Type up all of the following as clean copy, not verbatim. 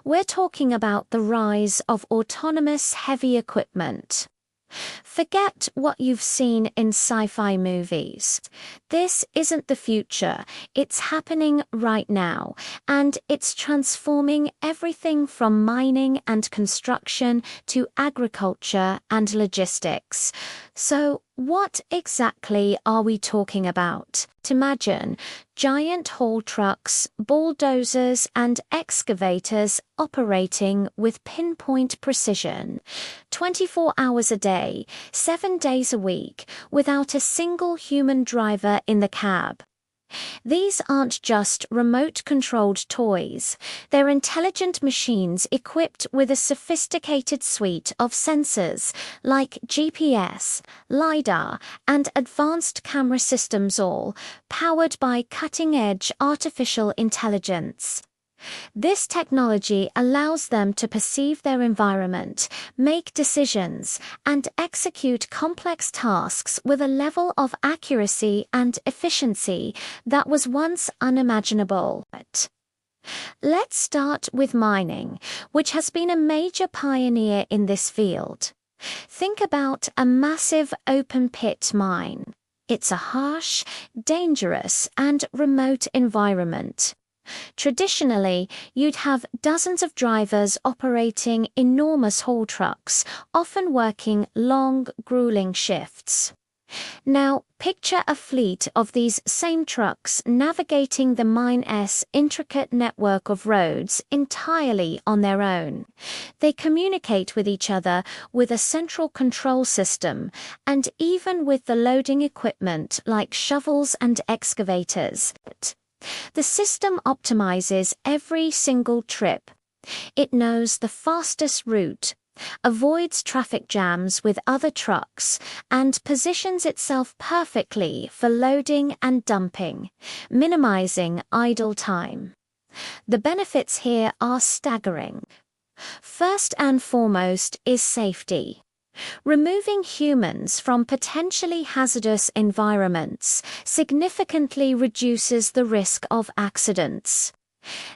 We're talking about the rise of autonomous heavy equipment. Forget what you've seen in sci-fi movies. This isn't the future, it's happening right now, and it's transforming everything from mining and construction to agriculture and logistics. So, what exactly are we talking about? Imagine giant haul trucks, bulldozers, and excavators operating with pinpoint precision, 24 hours a day, 7 days a week, without a single human driver in the cab. These aren't just remote-controlled toys. They're intelligent machines equipped with a sophisticated suite of sensors like GPS, LiDAR, and advanced camera systems, all powered by cutting-edge artificial intelligence. This technology allows them to perceive their environment, make decisions, and execute complex tasks with a level of accuracy and efficiency that was once unimaginable. Let's start with mining, which has been a major pioneer in this field. Think about a massive open-pit mine. It's a harsh, dangerous, and remote environment. Traditionally, you'd have dozens of drivers operating enormous haul trucks, often working long, grueling shifts. Now, picture a fleet of these same trucks navigating the mine's intricate network of roads entirely on their own. They communicate with each other with a central control system, and even with the loading equipment like shovels and excavators. The system optimizes every single trip. It knows the fastest route, avoids traffic jams with other trucks, and positions itself perfectly for loading and dumping, minimizing idle time. The benefits here are staggering. First and foremost is safety. Removing humans from potentially hazardous environments significantly reduces the risk of accidents.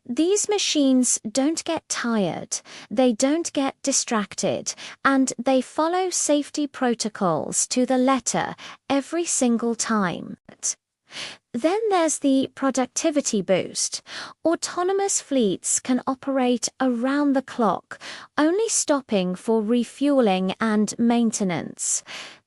These machines don't get tired, they don't get distracted, and they follow safety protocols to the letter every single time. Then there's the productivity boost. Autonomous fleets can operate around the clock, only stopping for refueling and maintenance.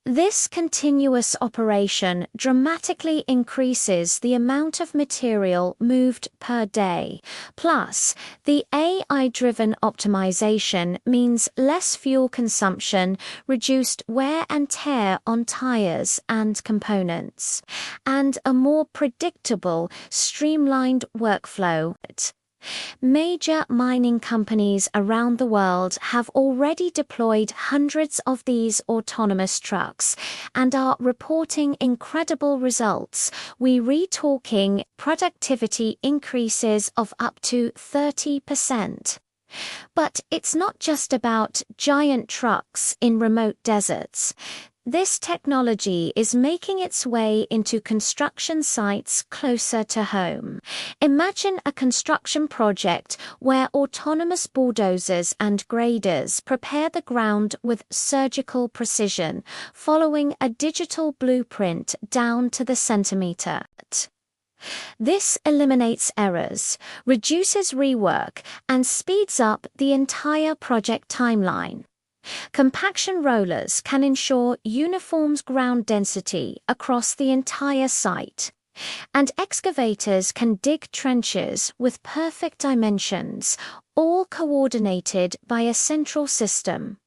This continuous operation dramatically increases the amount of material moved per day. Plus, the AI-driven optimization means less fuel consumption, reduced wear and tear on tires and components, and a more predictable, streamlined workflow. Major mining companies around the world have already deployed hundreds of these autonomous trucks and are reporting incredible results. We're talking productivity increases of up to 30%. But it's not just about giant trucks in remote deserts. This technology is making its way into construction sites closer to home. Imagine a construction project where autonomous bulldozers and graders prepare the ground with surgical precision, following a digital blueprint down to the centimeter. This eliminates errors, reduces rework, and speeds up the entire project timeline. Compaction rollers can ensure uniform ground density across the entire site, and excavators can dig trenches with perfect dimensions, all coordinated by a central system.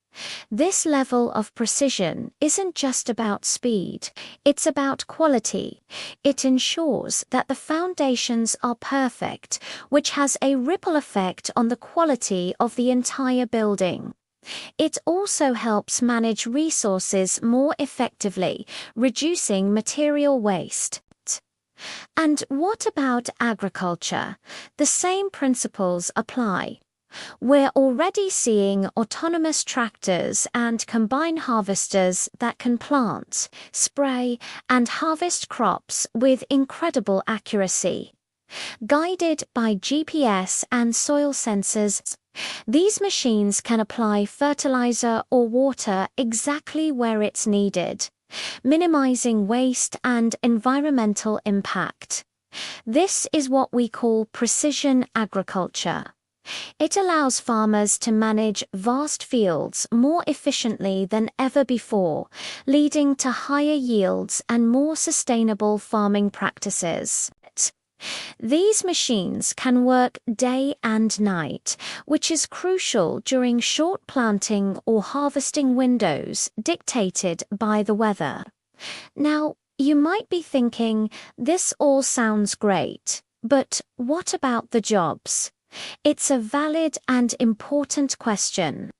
This level of precision isn't just about speed, it's about quality. It ensures that the foundations are perfect, which has a ripple effect on the quality of the entire building. It also helps manage resources more effectively, reducing material waste. And what about agriculture? The same principles apply. We're already seeing autonomous tractors and combine harvesters that can plant, spray, and harvest crops with incredible accuracy. Guided by GPS and soil sensors, These machines can apply fertilizer or water exactly where it's needed, minimizing waste and environmental impact. This is what we call precision agriculture. It allows farmers to manage vast fields more efficiently than ever before, leading to higher yields and more sustainable farming practices. These machines can work day and night, which is crucial during short planting or harvesting windows dictated by the weather. Now, you might be thinking, this all sounds great, but what about the jobs? It's a valid and important question.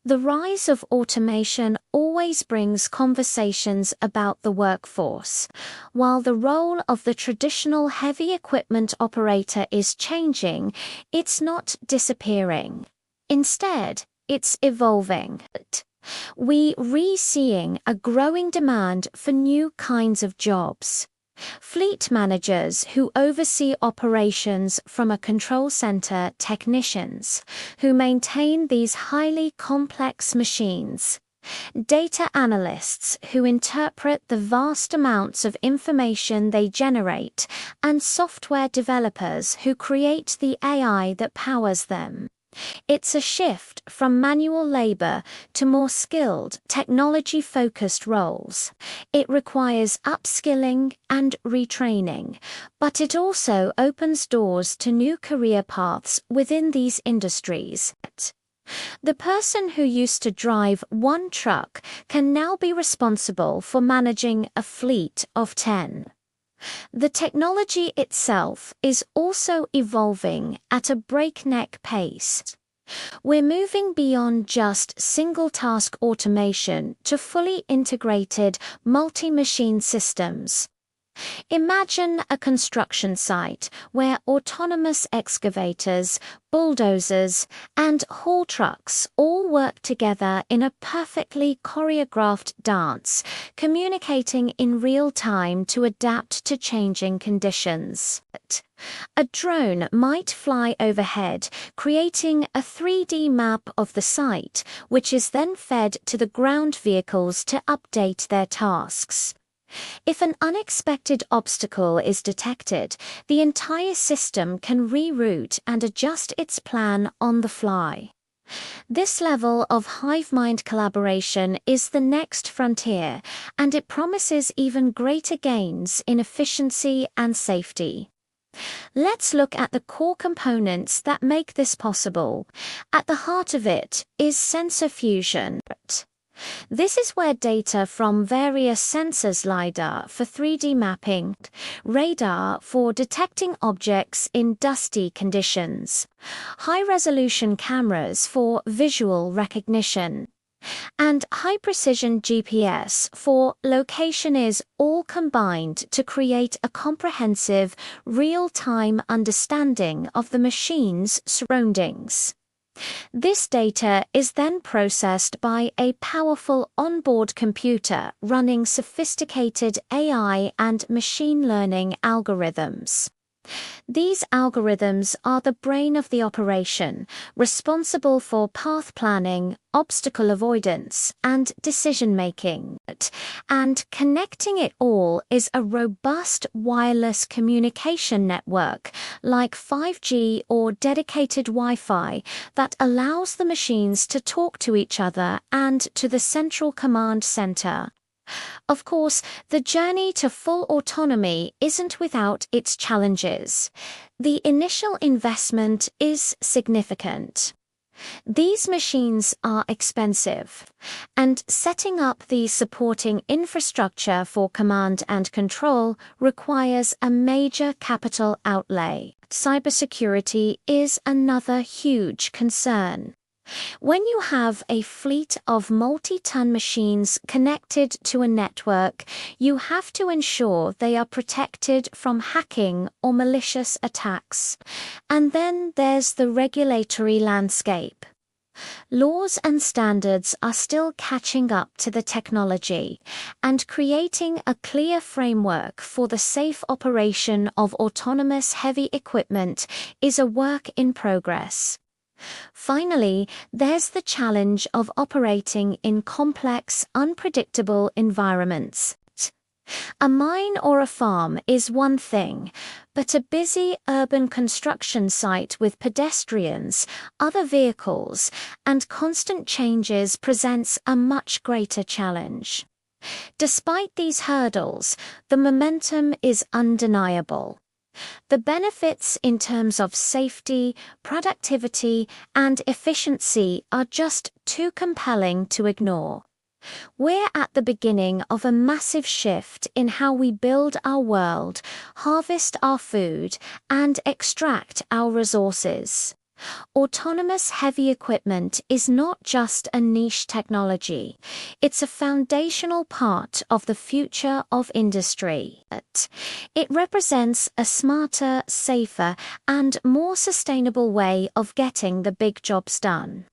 The rise of automation always brings conversations about the workforce. While the role of the traditional heavy equipment operator is changing, it's not disappearing. Instead, it's evolving. We're seeing a growing demand for new kinds of jobs. Fleet managers who oversee operations from a control center, technicians who maintain these highly complex machines, data analysts who interpret the vast amounts of information they generate, and software developers who create the AI that powers them. It's a shift from manual labor to more skilled, technology-focused roles. It requires upskilling and retraining, but it also opens doors to new career paths within these industries. The person who used to drive one truck can now be responsible for managing a fleet of 10. The technology itself is also evolving at a breakneck pace. We're moving beyond just single-task automation to fully integrated multi-machine systems. Imagine a construction site where autonomous excavators, bulldozers, and haul trucks all work together in a perfectly choreographed dance, communicating in real time to adapt to changing conditions. A drone might fly overhead, creating a 3D map of the site, which is then fed to the ground vehicles to update their tasks. If an unexpected obstacle is detected, the entire system can reroute and adjust its plan on the fly. This level of hive-mind collaboration is the next frontier, and it promises even greater gains in efficiency and safety. Let's look at the core components that make this possible. At the heart of it is sensor fusion. This is where data from various sensors, LiDAR for 3D mapping, radar for detecting objects in dusty conditions, high-resolution cameras for visual recognition, and high-precision GPS for location is all combined to create a comprehensive, real-time understanding of the machine's surroundings. This data is then processed by a powerful onboard computer running sophisticated AI and machine learning algorithms. These algorithms are the brain of the operation, responsible for path planning, obstacle avoidance, and decision-making. And connecting it all is a robust wireless communication network, like 5G or dedicated Wi-Fi, that allows the machines to talk to each other and to the central command center. Of course, the journey to full autonomy isn't without its challenges. The initial investment is significant. These machines are expensive, and setting up the supporting infrastructure for command and control requires a major capital outlay. Cybersecurity is another huge concern. When you have a fleet of multi-ton machines connected to a network, you have to ensure they are protected from hacking or malicious attacks. And then there's the regulatory landscape. Laws and standards are still catching up to the technology, and creating a clear framework for the safe operation of autonomous heavy equipment is a work in progress. Finally, there's the challenge of operating in complex, unpredictable environments. A mine or a farm is one thing, but a busy urban construction site with pedestrians, other vehicles, and constant changes presents a much greater challenge. Despite these hurdles, the momentum is undeniable. The benefits in terms of safety, productivity, and efficiency are just too compelling to ignore. We're at the beginning of a massive shift in how we build our world, harvest our food, and extract our resources. Autonomous heavy equipment is not just a niche technology, it's a foundational part of the future of industry. It represents a smarter, safer, and more sustainable way of getting the big jobs done.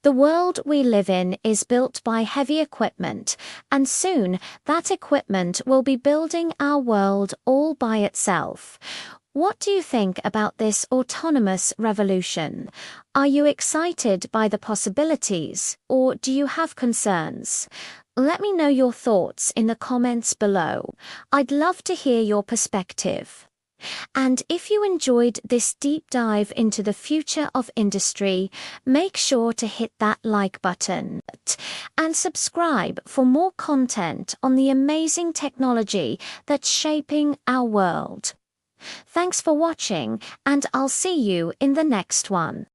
The world we live in is built by heavy equipment, and soon that equipment will be building our world all by itself. What do you think about this autonomous revolution? Are you excited by the possibilities, or do you have concerns? Let me know your thoughts in the comments below. I'd love to hear your perspective. And if you enjoyed this deep dive into the future of industry, make sure to hit that like button and subscribe for more content on the amazing technology that's shaping our world. Thanks for watching, and I'll see you in the next one.